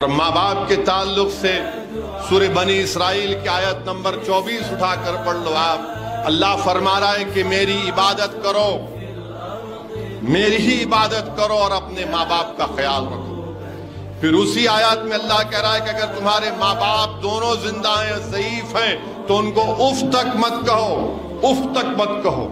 माँ बाप के ताल्लुक से सूरह बनी इसराइल की आयत नंबर 24 उठा कर पढ़ लो आप। अल्लाह फरमा रहा है कि मेरी इबादत करो, मेरी ही इबादत करो और अपने माँ बाप का ख्याल रखो। फिर उसी आयत में अल्लाह कह रहा है कि अगर तुम्हारे माँ बाप दोनों जिंदा हैं, ज़ईफ हैं, तो उनको उफ तक मत कहो, उफ तक मत कहो।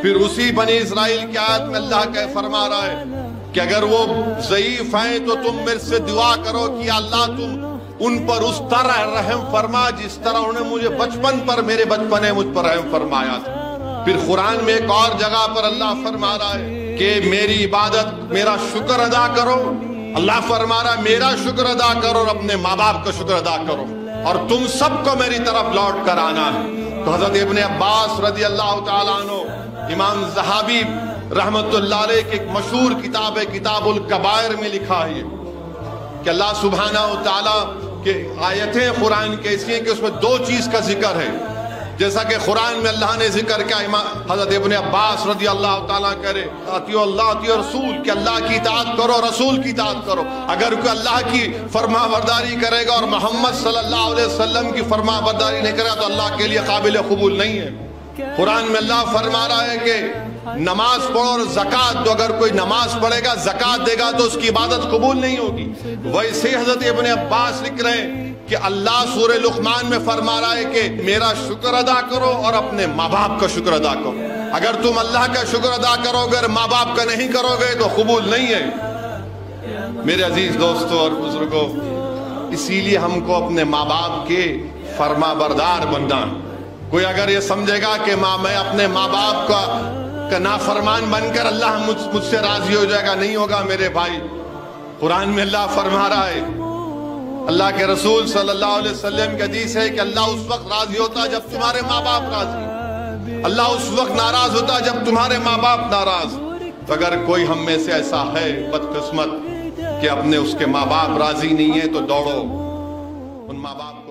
फिर उसी बनी इसराइल की आयत में अल्लाह कह फरमा रहा है कि अगर वो ज़ईफ हैं तो तुम मेरे से दुआ करो कि अल्लाह तुम उन पर उस तरह रहम फरमा जिस तरह उन्होंने मुझे बचपन पर, मेरे बचपन मुझ पर रहम फरमाया था। फिर कुरान में एक और जगह पर अल्लाह फरमा रहा है कि मेरी इबादत, मेरा शुक्र अदा करो। अल्लाह फरमा रहा है मेरा शुक्र अदा करो और अपने माँ बाप का शुक्र अदा करो और तुम सबको मेरी तरफ लौट कर आना है। तो हजरत इब्ने अब्बास रज़ी अल्लाह ताला अन्हु, इमाम ज़हाबी रहमतुल्लाह अलैह की एक मशहूर किताब है किताबुल कबायर में लिखा है कि अल्लाह सुब्हानहू तआला के आयतें कुरान की ऐसी हैं कि उसमें दो चीज का जिक्र है। जैसा कि कुरान में अल्लाह ने जिक्र किया, हजरत इब्ने अब्बास रज़ी अल्लाह ताला करे अतियो अल्लाह अतियो रसूल, कि अल्लाह की इताअत करो, रसूल की इताअत करो। अगर कोई अल्लाह की फरमाबरदारी करेगा और मोहम्मद सल्लल्लाहु अलैहि वसल्लम की फरमाबरदारी नहीं करेगा तो अल्लाह के लिए काबिल कबूल नहीं है। कुरान में अल्लाह फरमा रहा है कि नमाज पढ़ो और ज़कात दो। अगर कोई नमाज पढ़ेगा, ज़कात देगा तो उसकी इबादत कबूल नहीं होगी। वैसे हजरत इब्ने अब्बास लिख रहे हैं कि अल्लाह सूरह लुक़मान में फरमा रहा है कि मेरा शुक्र अदा करो और अपने माँ बाप का शुक्र अदा करो। अगर तुम अल्लाह का शुक्र अदा करोगे और माँ बाप का नहीं करोगे तो कबूल नहीं है। मेरे अजीज दोस्तों और बुजुर्गों, इसीलिए हमको अपने माँ बाप के फरमाबरदार बनना। कोई अगर ये समझेगा कि मैं अपने माँ बाप का नाफरमान बनकर अल्लाह मुझसे राजी हो जाएगा, नहीं होगा मेरे भाई। कुरान में अल्लाह फरमा रहा है, अल्लाह के रसूल सल्लल्लाहु अलैहि वसल्लम की हदीस है कि अल्लाह उस वक्त राजी होता है जब तुम्हारे माँ बाप राजी, अल्लाह उस वक्त नाराज होता है जब तुम्हारे माँ बाप नाराज। तो अगर कोई हम में से ऐसा है बदकिस्मत कि अपने उसके माँ बाप राजी नहीं है तो दौड़ो उन माँ बाप